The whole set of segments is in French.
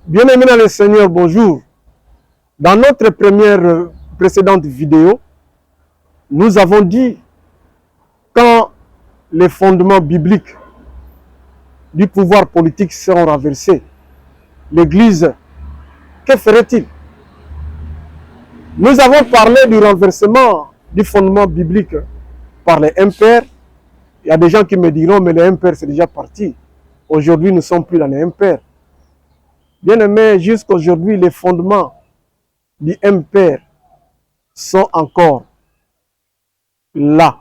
Bien-aimés dans le Seigneur, bonjour. Dans notre précédente vidéo, nous avons dit quand les fondements bibliques du pouvoir politique seront renversés, l'Église, que ferait-il? Nous avons parlé du renversement du fondement biblique par les impairs. Il y a des gens qui me diront, mais les impairs, c'est déjà parti. Aujourd'hui, nous ne sommes plus dans les impairs. Bien-aimés, jusqu'aujourd'hui, les fondements du impair sont encore là.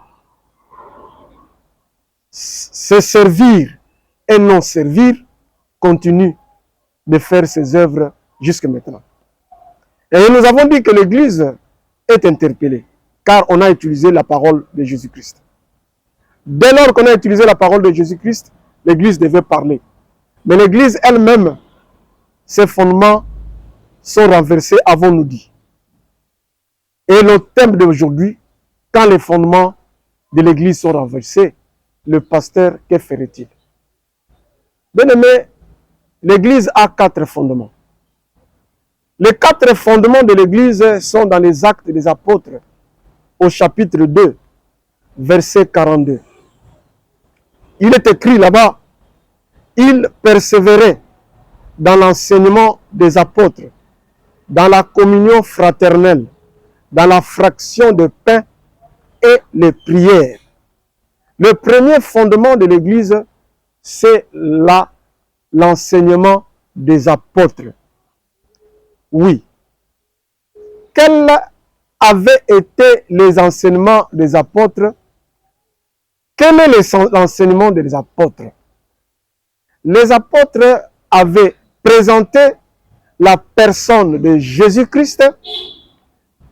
Se servir et non servir continue de faire ses œuvres jusqu'à maintenant. Et nous avons dit que l'Église est interpellée, car on a utilisé la parole de Jésus-Christ. Dès lors qu'on a utilisé la parole de Jésus-Christ, l'Église devait parler. Mais l'Église elle-même, ses fondements sont renversés, avons-nous dit. Et le thème d'aujourd'hui, quand les fondements de l'Église sont renversés, le pasteur, que ferait-il? Bien-aimé, l'Église a 4 fondements. Les 4 fondements de l'Église sont dans les Actes des Apôtres, au chapitre 2, verset 42. Il est écrit là-bas, ils persévéraient dans l'enseignement des apôtres, dans la communion fraternelle, dans la fraction de pain et les prières. Le premier fondement de l'Église, c'est l'enseignement des apôtres. Oui. Quels avaient été les enseignements des apôtres? Quel est l'enseignement des apôtres? Les apôtres avaient présenté la personne de Jésus-Christ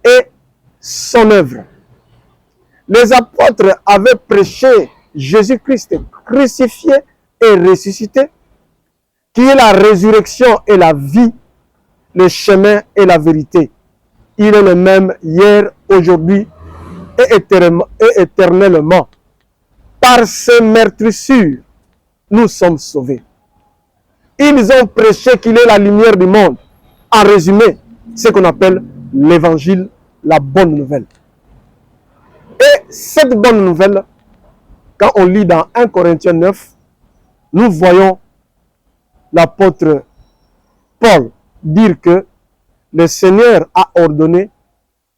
et son œuvre. Les apôtres avaient prêché Jésus-Christ crucifié et ressuscité, qui est la résurrection et la vie, le chemin et la vérité. Il est le même hier, aujourd'hui et éternellement. Par ces meurtrissures, nous sommes sauvés. Ils ont prêché qu'il est la lumière du monde. En résumé, ce qu'on appelle l'évangile, la bonne nouvelle. Et cette bonne nouvelle, quand on lit dans 1 Corinthiens 9, nous voyons l'apôtre Paul dire que le Seigneur a ordonné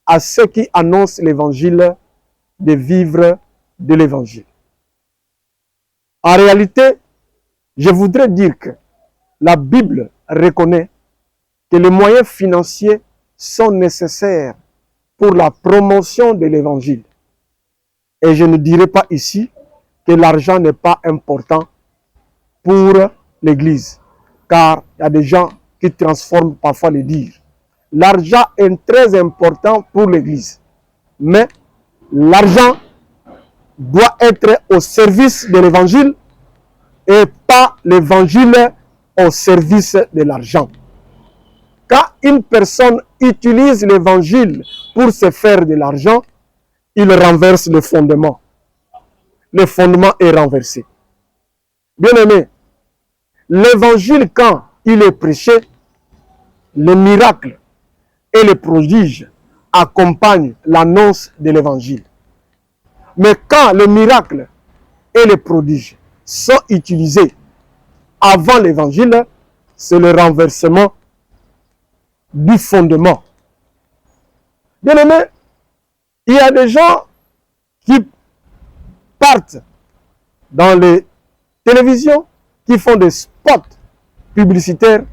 à ceux qui annoncent l'évangile de vivre de l'évangile. En réalité, je voudrais dire que la Bible reconnaît que les moyens financiers sont nécessaires pour la promotion de l'évangile. Et je ne dirai pas ici que l'argent n'est pas important pour l'Église, car il y a des gens qui transforment parfois le dire. L'argent est très important pour l'Église, mais l'argent doit être au service de l'évangile et pas l'évangile au service de l'argent. Quand une personne utilise l'évangile pour se faire de l'argent, il renverse le fondement. Le fondement est renversé. Bien-aimé, l'évangile, quand il est prêché, les miracles et les prodiges accompagnent l'annonce de l'évangile. Mais quand les miracles et les prodiges sont utilisés avant l'évangile, c'est le renversement du fondement. Bien-aimé, il y a des gens qui partent dans les télévisions, qui font des spots publicitaires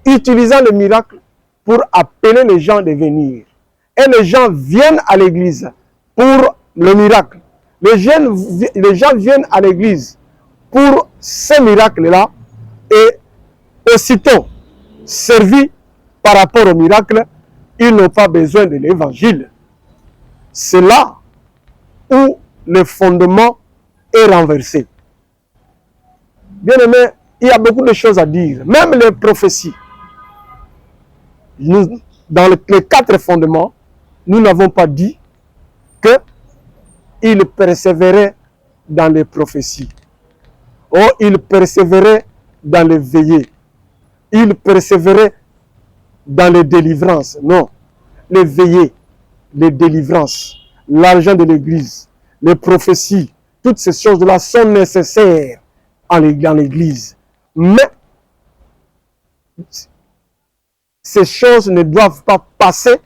utilisant le miracle pour appeler les gens de venir. Et les gens viennent à l'église pour le miracle. Les gens viennent à l'église pour ce miracle-là et aussitôt servis par rapport au miracle, ils n'ont pas besoin de l'évangile. C'est là où le fondement est renversé. Bien aimé, il y a beaucoup de choses à dire. Même les prophéties. Dans les 4 fondements, nous n'avons pas dit qu'il persévérait dans les prophéties. Oh, il persévérait dans les veillées. ils persévéraient dans les délivrances. Non, les veillées, les délivrances, l'argent de l'Église, les prophéties, toutes ces choses-là sont nécessaires dans l'Église. Mais ces choses ne doivent pas passer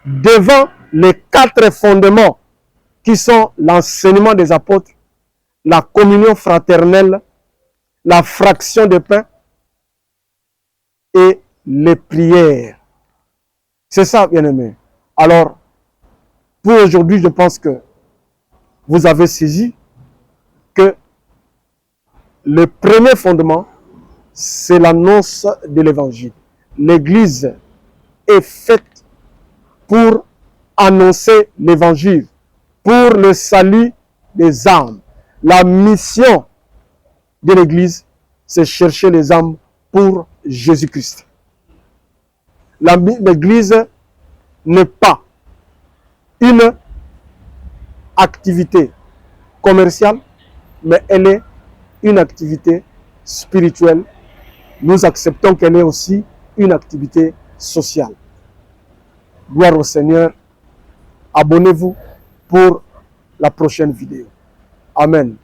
devant les 4 fondements qui sont l'enseignement des apôtres, la communion fraternelle, la fraction de pain et les prières. C'est ça, bien-aimés. Alors, pour aujourd'hui, je pense que vous avez saisi que le premier fondement, c'est l'annonce de l'Évangile. L'Église est faite pour annoncer l'Évangile, pour le salut des âmes. La mission de l'Église, c'est chercher les âmes pour Jésus-Christ. L'Église n'est pas une activité commerciale, mais elle est une activité spirituelle. Nous acceptons qu'elle est aussi une activité sociale. Gloire au Seigneur. Abonnez-vous pour la prochaine vidéo. Amen.